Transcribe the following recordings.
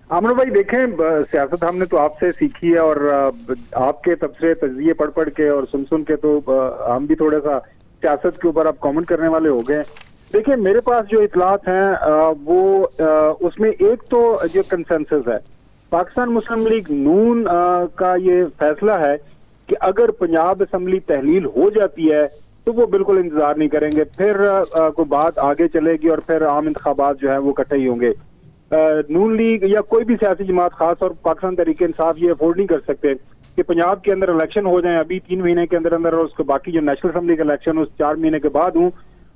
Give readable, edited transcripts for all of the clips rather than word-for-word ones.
عامر بھائی دیکھیں، سیاست ہم نے تو آپ سے سیکھی ہے، اور آپ کے تبصرے تجزیے پڑھ پڑھ کے اور سن کے تو ہم بھی تھوڑا سا سیاست کے اوپر اب کامنٹ کرنے والے ہو گئے. دیکھیں میرے پاس جو اطلاعات ہیں وہ اس میں ایک تو جو کنسنسس ہے پاکستان مسلم لیگ نون کا یہ فیصلہ ہے کہ اگر پنجاب اسمبلی تحلیل ہو جاتی ہے تو وہ بالکل انتظار نہیں کریں گے، پھر کوئی بات آگے چلے گی اور پھر عام انتخابات جو ہیں وہ اکٹھے ہی ہوں گے. نون لیگ یا کوئی بھی سیاسی جماعت، خاص طور پاکستان تحریک انصاف، یہ افورڈ نہیں کر سکتے کہ پنجاب کے اندر الیکشن ہو جائیں ابھی 3 مہینے کے اندر اور اس کے باقی جو نیشنل اسمبلی کا الیکشن اس 4 مہینے کے بعد ہوں،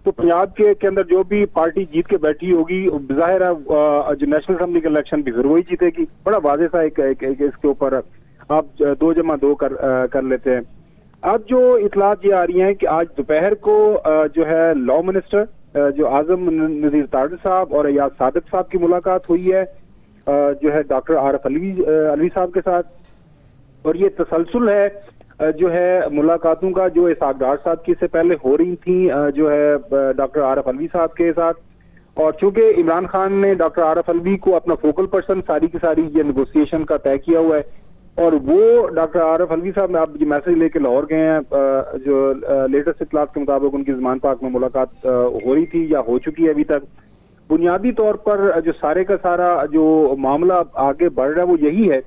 تو پنجاب کے اندر جو بھی پارٹی جیت کے بیٹھی ہوگی ظاہر ہے جو نیشنل اسمبلی کا الیکشن بھی پھر وہی جیتے گی. بڑا واضح سا ایک اس کے اوپر آپ 2+2 کر لیتے ہیں. اب جو اطلاعات یہ آ رہی ہیں کہ آج دوپہر کو جو ہے لاء منسٹر جو اعظم نذیر تارڑ صاحب اور ایاز صادق صاحب کی ملاقات ہوئی ہے جو ہے ڈاکٹر عارف علوی صاحب کے ساتھ، اور یہ تسلسل ہے جو ہے ملاقاتوں کا جو اسحاق ڈار صاحب کی سے پہلے ہو رہی تھیں جو ہے ڈاکٹر عارف علوی صاحب کے ساتھ. اور چونکہ عمران خان نے ڈاکٹر عارف علوی کو اپنا فوکل پرسن ساری کی ساری یہ نیگوسیشن کا طے کیا ہوا ہے، اور وہ ڈاکٹر عارف علوی صاحب اب یہ میسج لے کے لاہور گئے ہیں جو لیٹسٹ اطلاعات کے مطابق ان کی زمان پاک میں ملاقات ہو رہی تھی یا ہو چکی ہے ابھی تک. بنیادی طور پر جو سارے کا سارا جو معاملہ آگے بڑھ رہا ہے وہ یہی ہے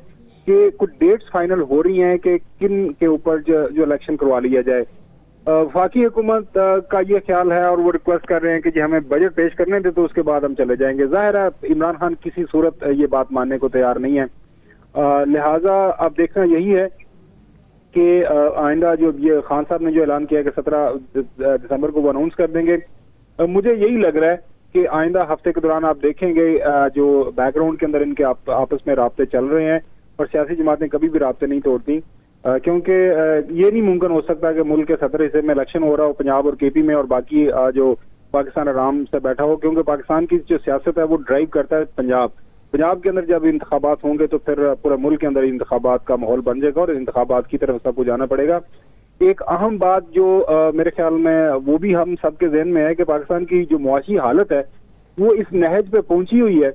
کہ کچھ ڈیٹس فائنل ہو رہی ہیں کہ کن کے اوپر جو الیکشن کروا لیا جائے. وفاقی حکومت کا یہ خیال ہے اور وہ ریکویسٹ کر رہے ہیں کہ جی ہمیں بجٹ پیش کرنے دے تو اس کے بعد ہم چلے جائیں گے. ظاہر ہے عمران خان کسی صورت یہ بات ماننے کو تیار نہیں ہے، لہٰذا اب دیکھنا یہی ہے کہ آئندہ جو یہ خان صاحب نے جو اعلان کیا ہے کہ 17 دسمبر کو وہ اناؤنس کر دیں گے. مجھے یہی لگ رہا ہے کہ آئندہ ہفتے کے دوران آپ دیکھیں گے جو بیک گراؤنڈ کے اندر ان کے آپس میں رابطے چل رہے ہیں، اور سیاسی جماعتیں کبھی بھی رابطے نہیں توڑتی کیونکہ یہ نہیں ممکن ہو سکتا کہ ملک کے 17 حصے میں الیکشن ہو رہا ہو پنجاب اور کے پی میں اور باقی جو پاکستان آرام سے بیٹھا ہو، کیونکہ پاکستان کی جو سیاست ہے وہ ڈرائیو کرتا ہے پنجاب کے اندر. جب انتخابات ہوں گے تو پھر پورے ملک کے اندر انتخابات کا ماحول بن جائے گا اور انتخابات کی طرف سب کو جانا پڑے گا. ایک اہم بات جو میرے خیال میں وہ بھی ہم سب کے ذہن میں ہے کہ پاکستان کی جو معاشی حالت ہے وہ اس نہج پہ پہنچی ہوئی ہے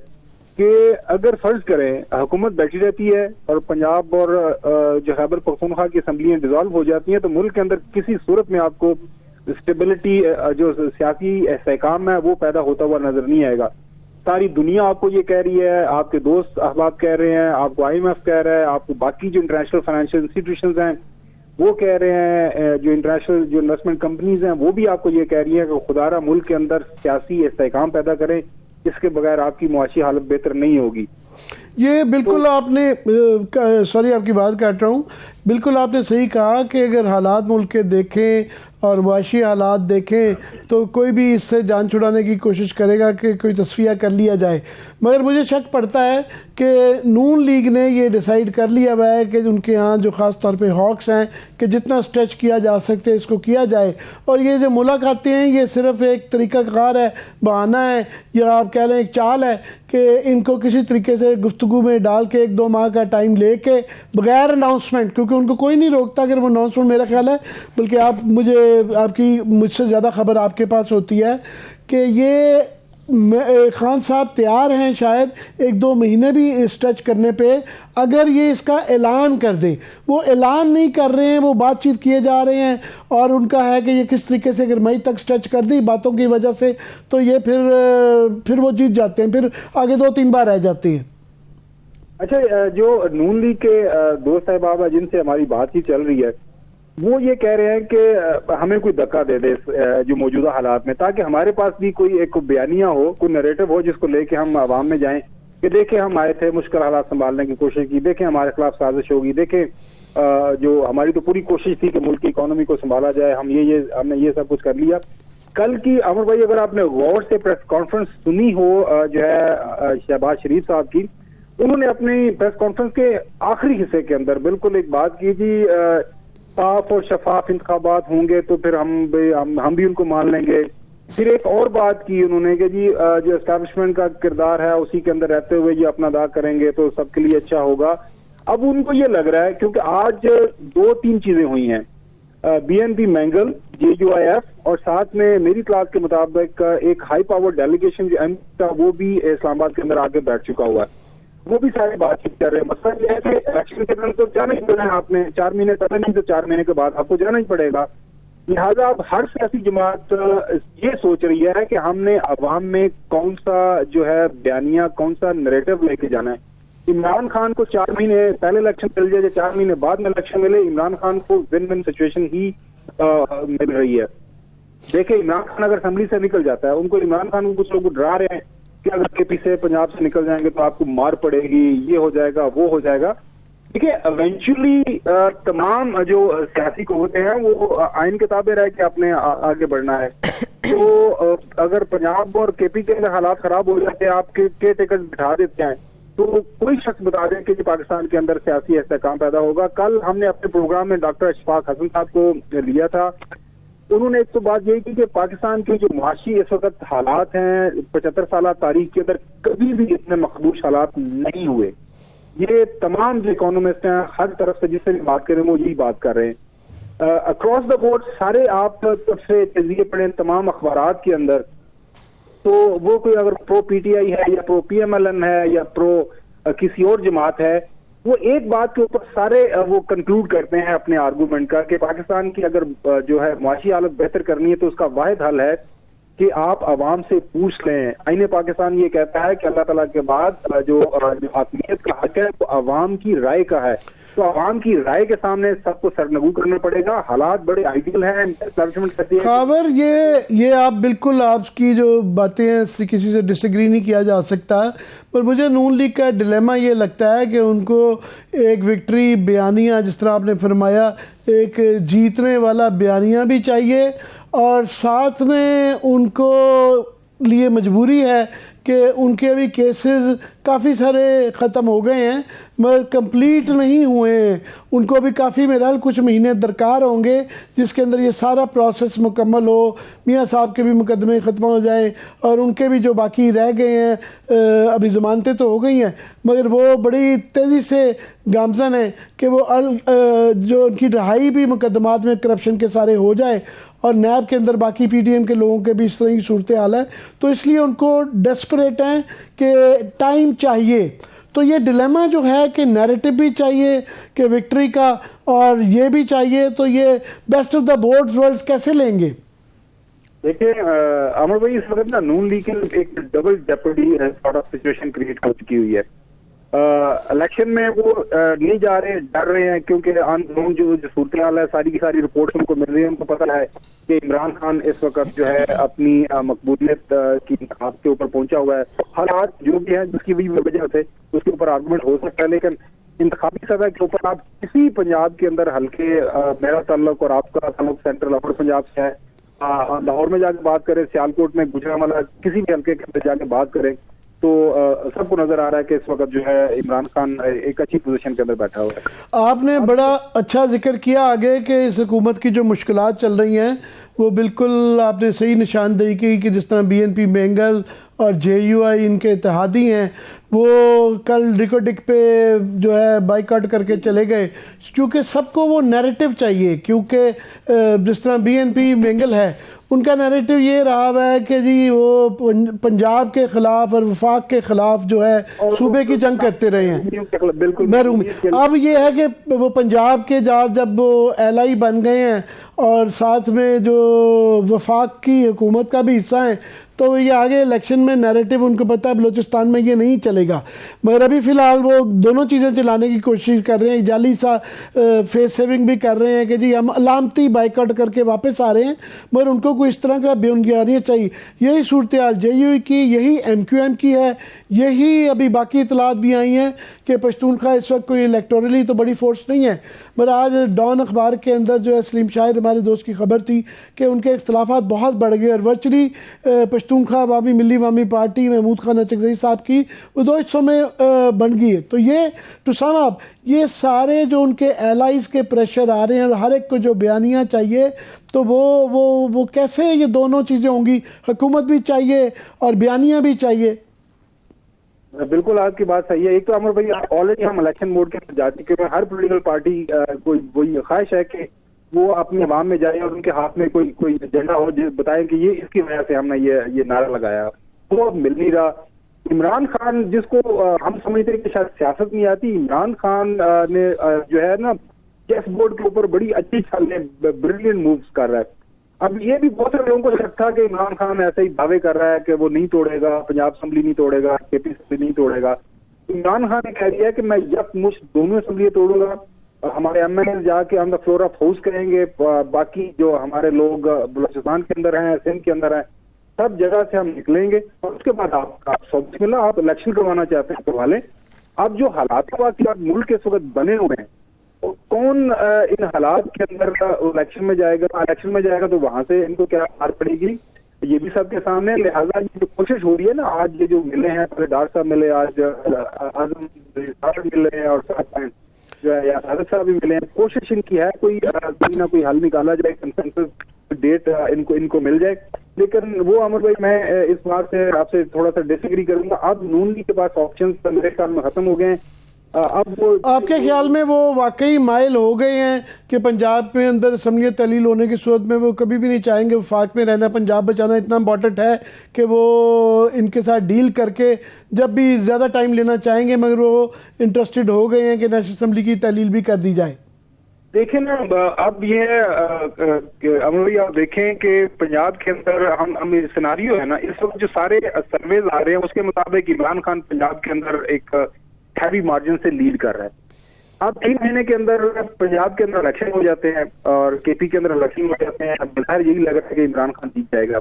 کہ اگر فرض کریں حکومت بیٹھی رہتی ہے اور پنجاب اور جو خیبر پختونخوا کی اسمبلیاں ڈیزالو ہو جاتی ہیں تو ملک کے اندر کسی صورت میں آپ کو اسٹیبلٹی جو سیاسی استحکام ہے وہ پیدا ہوتا ہوا نظر نہیں آئے گا. ساری دنیا آپ کو یہ کہہ رہی ہے، آپ کے دوست احباب کہہ رہے ہیں، آپ کو IMF کہہ رہا ہے، آپ کو باقی جو انٹرنیشنل فائنینشیل انسٹیٹیوشنز ہیں وہ کہہ رہے ہیں، جو انٹرنیشنل جو انویسٹمنٹ کمپنیز ہیں وہ بھی آپ کو یہ کہہ رہی ہیں کہ خدا را ملک کے اندر سیاسی استحکام پیدا کریں، اس کے بغیر آپ کی معاشی حالت بہتر نہیں ہوگی. یہ بالکل آپ نے سوری آپ کی بات کاٹ رہا ہوں، بالکل آپ نے صحیح کہا کہ اگر حالات ملک کے دیکھیں اور معاشی حالات دیکھیں تو کوئی بھی اس سے جان چھڑانے کی کوشش کرے گا کہ کوئی تصفیہ کر لیا جائے. مگر مجھے شک پڑتا ہے کہ نون لیگ نے یہ ڈیسائیڈ کر لیا ہوا ہے کہ ان کے ہاں جو خاص طور پہ ہاکس ہیں کہ جتنا سٹریچ کیا جا سکتے اس کو کیا جائے، اور یہ جو ملاقاتیں ہیں یہ صرف ایک طریقہ کار ہے، بہانہ ہے، یا آپ کہہ لیں ایک چال ہے کہ ان کو کسی طریقے سے گفتگو میں ڈال کے 1-2 ماہ کا ٹائم لے کے بغیر اناؤنسمنٹ، کیونکہ ان کو کوئی نہیں روکتا اگر وہ اناؤنسمنٹ میرا خیال ہے، بلکہ مجھ سے زیادہ خبر آپ کے پاس ہوتی ہے کہ یہ خان صاحب تیار ہیں شاید 1-2 مہینے بھی اسٹریچ کرنے پہ اگر یہ اس کا اعلان کر دیں. وہ اعلان نہیں کر رہے ہیں، وہ بات چیت کیے جا رہے ہیں، اور ان کا ہے کہ یہ کس طریقے سے اگر مئی تک اسٹریچ کر دی باتوں کی وجہ سے تو یہ پھر وہ جیت جاتے ہیں، پھر آگے 2-3 بار رہ جاتے ہیں. اچھا، جو نون لیگ کے دوست احباب جن سے ہماری بات چیت چل رہی ہے وہ یہ کہہ رہے ہیں کہ ہمیں کوئی دھکا دے دے جو موجودہ حالات میں، تاکہ ہمارے پاس بھی کوئی ایک بیانیہ ہو، کوئی نریٹو ہو جس کو لے کے ہم عوام میں جائیں کہ دیکھیں ہم آئے تھے، مشکل حالات سنبھالنے کی کوشش کی، دیکھیں ہمارے خلاف سازش ہوگی، دیکھیں جو ہماری تو پوری کوشش تھی کہ ملک کی اکانومی کو سنبھالا جائے، ہم نے یہ سب کچھ کر لیا. کل کی عمر بھائی اگر آپ نے غور سے پریس کانفرنس سنی ہو جو ہے شہباز شریف صاحب کی، انہوں نے اپنی پریس کانفرنس کے آخری حصے کے اندر بالکل ایک بات کی جی صاف اور شفاف انتخابات ہوں گے تو پھر ہم بھی ان کو مان لیں گے. پھر ایک اور بات کی انہوں نے کہ جی جو اسٹیبلشمنٹ کا کردار ہے اسی کے اندر رہتے ہوئے یہ اپنا ادا کریں گے تو سب کے لیے اچھا ہوگا. اب ان کو یہ لگ رہا ہے کیونکہ آج 2-3 چیزیں ہوئی ہیں، BNP مینگل، JUIF، اور ساتھ میں میری کلاس کے مطابق ایک ہائی پاور ڈیلیگیشن جو وہ بھی اسلام آباد کے اندر آگے بیٹھ چکا ہوا ہے. وہ بھی سارے بات چیت کر رہے ہیں. مسئلہ یہ ہے کہ الیکشن کے دن تو جانا ہی پڑنا ہے آپ نے, 4 مہینے پہلے نہیں تو 4 مہینے کے بعد آپ کو جانا ہی پڑے گا. لہٰذا اب ہر سیاسی جماعت یہ سوچ رہی ہے کہ ہم نے عوام میں کون سا جو ہے بیانیہ, کون سا نریٹو لے کے جانا ہے. عمران خان کو 4 مہینے پہلے الیکشن مل جائے, 4 مہینے بعد میں الیکشن ملے, عمران خان کو ون ون سچویشن ہی مل رہی ہے. دیکھیں عمران خان اگر اسمبلی سے نکل جاتا ہے, ان کو عمران خان کو کچھ لوگ ڈرا رہے ہیں کہ اگر کے پی سے پنجاب سے نکل جائیں گے تو آپ کو مار پڑے گی, یہ ہو جائے گا, وہ ہو جائے گا. دیکھیے ایونچولی تمام جو سیاسی قوتیں ہیں وہ آئین کے تابع رہ کے اپنے آگے بڑھنا ہے. تو اگر پنجاب اور کے پی کے اندر حالات خراب ہو جاتے ہیں, آپ کے ٹکٹ بٹھا دیتے ہیں, تو کوئی شخص بتا دیں کہ پاکستان کے اندر سیاسی استحکام پیدا ہوگا. کل ہم نے اپنے پروگرام میں ڈاکٹر اشفاق حسن صاحب کو لیا تھا. انہوں نے ایک تو بات یہی کی کہ پاکستان کے جو معاشی اس وقت حالات ہیں 75 سالہ تاریخ کے اندر کبھی بھی اتنے مخدوش حالات نہیں ہوئے. یہ تمام جو اکانومسٹ ہیں ہر طرف سے جس سے بھی بات کریں وہ یہی بات کر رہے ہیں. اکراس دا بورڈ سارے آپ طرف سے تجزیے پڑھیں تمام اخبارات کے اندر, تو وہ کوئی اگر پرو پی ٹی آئی ہے یا پرو پی ایم ایل این ہے یا پرو کسی اور جماعت ہے, وہ ایک بات کے اوپر سارے وہ کنکلوڈ کرتے ہیں اپنے آرگومنٹ کا کہ پاکستان کی اگر جو ہے معاشی حالت بہتر کرنی ہے تو اس کا واحد حل ہے کہ آپ عوام سے پوچھ لیں. آئین پاکستان یہ کہتا ہے کہ اللہ تعالیٰ کے بعد جو حاکمیت کا حق ہے وہ عوام کی رائے کا ہے. تو عوام کی رائے کے سامنے سب کو سرنگو کرنا پڑے گا. حالات بڑے آئیڈیل ہیں, اسٹیبلشمنٹ کرتی ہے. خاور یہ آپ بالکل, آپ کی جو باتیں ہیں کسی سے ڈس ایگری نہیں کیا جا سکتا, پر مجھے نون لیگ کا ڈیلیما یہ لگتا ہے کہ ان کو ایک وکٹری بیانیہ, جس طرح آپ نے فرمایا, ایک جیتنے والا بیانیہ بھی چاہیے, اور ساتھ میں ان کو لیے مجبوری ہے کہ ان کے ابھی کیسز کافی سارے ختم ہو گئے ہیں مگر کمپلیٹ نہیں ہوئے ہیں. ان کو ابھی کافی میرا کچھ مہینے درکار ہوں گے جس کے اندر یہ سارا پروسیس مکمل ہو, میاں صاحب کے بھی مقدمے ختم ہو جائیں اور ان کے بھی جو باقی رہ گئے ہیں ابھی ضمانتیں تو ہو گئی ہیں مگر وہ بڑی تیزی سے گامزن ہیں کہ وہ جو ان کی رہائی بھی مقدمات میں کرپشن کے سارے ہو جائے, اور نیب کے اندر باقی پی ڈی ایم کے لوگوں کے بھی اس طرح کی صورتحال ہے. تو اس لیے ان کو ڈیسپریٹ ہیں کہ ٹائم چاہیے. تو یہ ڈیلیما جو ہے کہ نیریٹو بھی چاہیے کہ وکٹری کا, اور یہ بھی چاہیے, تو یہ best of the board rules کیسے لیں گے؟ دیکھیں عمر بھائی, اس وقت نا نون لیگ ایک double deputy sort of situation create ہو چکی ہوئی ہے. الیکشن میں وہ نہیں جا رہے, ڈر رہے ہیں کیونکہ جو صورتحال ہے ساری کی ساری رپورٹس ان کو مل رہی ہے. ان کو پتہ ہے کہ عمران خان اس وقت جو ہے اپنی مقبولیت کی انتخاب کے اوپر پہنچا ہوا ہے. حالات جو بھی ہیں جس کی وجہ سے اس کے اوپر آرگومنٹ ہو سکتا ہے, لیکن انتخابی سطح کے اوپر آپ کسی پنجاب کے اندر ہلکے, میرا تعلق اور آپ کا تعلق سینٹرل لاہور پنجاب سے ہے, لاہور میں جا کے بات کریں, سیالکوٹ میں, گجرانوالہ, کسی بھی حلقے کے اندر جا کے بات کریں تو سب کو نظر آ رہا ہے کہ اس وقت جو ہے عمران خان ایک اچھی پوزیشن کے اندر بیٹھا ہوا ہے. آپ نے بڑا اچھا ذکر کیا آگے کہ اس حکومت کی جو مشکلات چل رہی ہیں وہ بالکل آپ نے صحیح نشاندہی کی کہ جس طرح بی این پی مینگل اور جے یو آئی ان کے اتحادی ہیں وہ کل ریکارڈک پہ جو ہے بائیکاٹ کر کے چلے گئے, کیونکہ سب کو وہ نیریٹو چاہیے. کیونکہ جس طرح بی این پی مینگل ہے ان کا نیریٹو یہ رہا ہے کہ جی وہ پنجاب کے خلاف اور وفاق کے خلاف جو ہے صوبے کی جنگ کرتے رہے ہیں. محروم اب یہ ہے کہ وہ پنجاب کے جب وہ ایل آئی بن گئے ہیں اور ساتھ میں جو وفاق کی حکومت کا بھی حصہ ہیں, تو یہ آگے الیکشن میں نیریٹو ان کو پتہ ہے بلوچستان میں یہ نہیں چلے گا. مگر ابھی فی الحال وہ دونوں چیزیں چلانے کی کوشش کر رہے ہیں, جعلی سا فیس سیونگ بھی کر رہے ہیں کہ جی ہم علامتی بائیکاٹ کر کے واپس آ رہے ہیں, مگر ان کو کوئی اس طرح کا بنیادیت چاہیے. یہی صورتحال جے یو کی, یہی ایم کیو ایم کی ہے, یہی ابھی باقی اطلاعات بھی آئی ہیں کہ پشتونخوا اس وقت کوئی الیکٹورلی تو بڑی فورس نہیں ہے. مگر آج ڈان اخبار کے اندر جو ہے سلیم شاہد ہمارے دوست کی خبر تھی کہ ان کے اختلافات بہت بڑھ گئے اور ورچولی پشتونخوا عوامی ملی عوامی پارٹی محمود خان اچکزئی صاحب کی وہ 2 حصوں میں بن گئی ہے. تو یہ ٹو سم اپ یہ سارے جو ان کے ایلائز کے پریشر آ رہے ہیں اور ہر ایک کو جو بیانیہ چاہیے, تو وہ کیسے یہ دونوں چیزیں ہوں گی؟ حکومت بھی چاہیے اور بیانیہ بھی چاہیے. بالکل آپ کی بات صحیح ہے. ایک تو عمر بھائی آلریڈی ہم الیکشن موڈ کے اندر جا چکے ہیں. ہر پولیٹیکل پارٹی کو وہی خواہش ہے کہ وہ اپنی عوام میں جائیں اور ان کے ہاتھ میں کوئی ایجنڈا ہو جو بتائیں کہ یہ اس کی وجہ سے ہم نے یہ نعرہ لگایا. وہ اب مل نہیں رہا. عمران خان جس کو ہم سمجھتے ہیں کہ شاید سیاست نہیں آتی، عمران خان نے جو ہے نا چیس بورڈ کے اوپر بڑی اچھی چالیں بریلینٹ مووز کر رہا ہے. اب یہ بھی بہت سے لوگوں کو شک تھا کہ عمران خان ایسے ہی دعوے کر رہا ہے کہ وہ نہیں توڑے گا، پنجاب اسمبلی نہیں توڑے گا، کے پی اسمبلی نہیں توڑے گا. عمران خان نے کہہ دیا ہے کہ میں یک مشت دونوں اسمبلی توڑوں گا. ہمارے ایم ایل اے جا کے ہم فلور آف ہاؤس کریں گے، باقی جو ہمارے لوگ بلوچستان کے اندر ہیں، سندھ کے اندر ہیں، سب جگہ سے ہم نکلیں گے. اور اس کے بعد آپ آپ الیکشن کروانا چاہتے ہیں کروا لیں. اب جو حالات واقعات ملک کے اس وقت بنے ہوئے ہیں، کون ان حالات کے اندر الیکشن میں جائے گا؟ الیکشن میں جائے گا تو وہاں سے ان کو کیا مار پڑے گی، یہ بھی سب کے سامنے. لہٰذا یہ جو کوشش ہو رہی ہے نا، آج یہ جو ملے ہیں، پہلے ڈاکٹر صاحب ملے، آج اعظم ملے ہیں، اور ساتھ جو ہے حضرت صاحب بھی ملے ہیں. کوشش ان کی ہے کوئی نہ کوئی حل نکالا جائے، کنسنسس ڈیٹ ان کو مل جائے. لیکن وہ عمر بھائی، میں اس بات سے آپ سے تھوڑا سا ڈس ایگری کروں گا. اب نون لیگ کے پاس آپشنز میرے خیال میں ختم ہو گئے ہیں. اب آپ کے خیال میں وہ واقعی مائل ہو گئے ہیں کہ پنجاب میں اندر اسمبلیت تحلیل ہونے کی صورت میں وہ کبھی بھی نہیں چاہیں گے وفاق میں رہنا، پنجاب بچانا اتنا امپورٹنٹ ہے کہ وہ ان کے ساتھ ڈیل کر کے جب بھی زیادہ ٹائم لینا چاہیں گے، مگر وہ انٹرسٹڈ ہو گئے ہیں کہ نیشنل اسمبلی کی تحلیل بھی کر دی جائے؟ دیکھیں نا، اب یہ عموی آپ دیکھیں کہ پنجاب کے اندر ہم سیناریو ہے نا، اس وقت جو سارے سرویز آ رہے ہیں اس کے مطابق عمران خان پنجاب کے اندر ایک ہیوی مارجن سے لیڈ کر رہا ہے. اب 3 مہینے کے اندر پنجاب کے اندر الیکشن ہو جاتے ہیں اور کے پی کے اندر الیکشن ہو جاتے ہیں. اب بظاہر یہی لگ رہا ہے کہ عمران خان جیت جائے گا.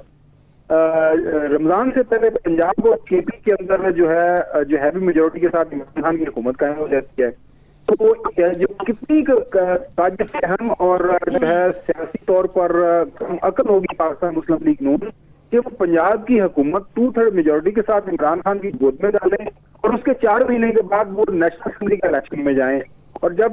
رمضان سے پہلے پنجاب اور کے پی کے اندر جو ہیوی میجورٹی کے ساتھ عمران خان کی حکومت قائم ہو جاتی ہے. تو جو کتنی سازش اہم اور جو ہے سیاسی طور پر عقل ہوگی پاکستان مسلم لیگ نون کہ وہ پنجاب کی حکومت 2/3 میجورٹی کے ساتھ عمران خان کی گود میں ڈالیں اور اس کے 4 مہینے کے بعد وہ نیشنل اسمبلی کے الیکشن میں جائیں. اور جب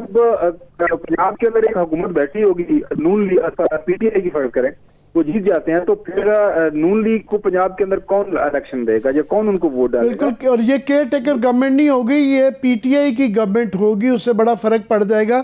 پنجاب کے اندر ایک حکومت بیٹھی ہوگی، نون لیگ پی ٹی آئی کی فرض کریں وہ جیت جاتے ہیں، تو پھر نون لیگ کو پنجاب کے اندر کون الیکشن دے گا یا کون ان کو ووٹ ڈالے گا؟ بالکل، اور یہ کیئر ٹیکر گورنمنٹ نہیں ہوگی، یہ پی ٹی آئی کی گورنمنٹ ہوگی، اس سے بڑا فرق پڑ جائے گا.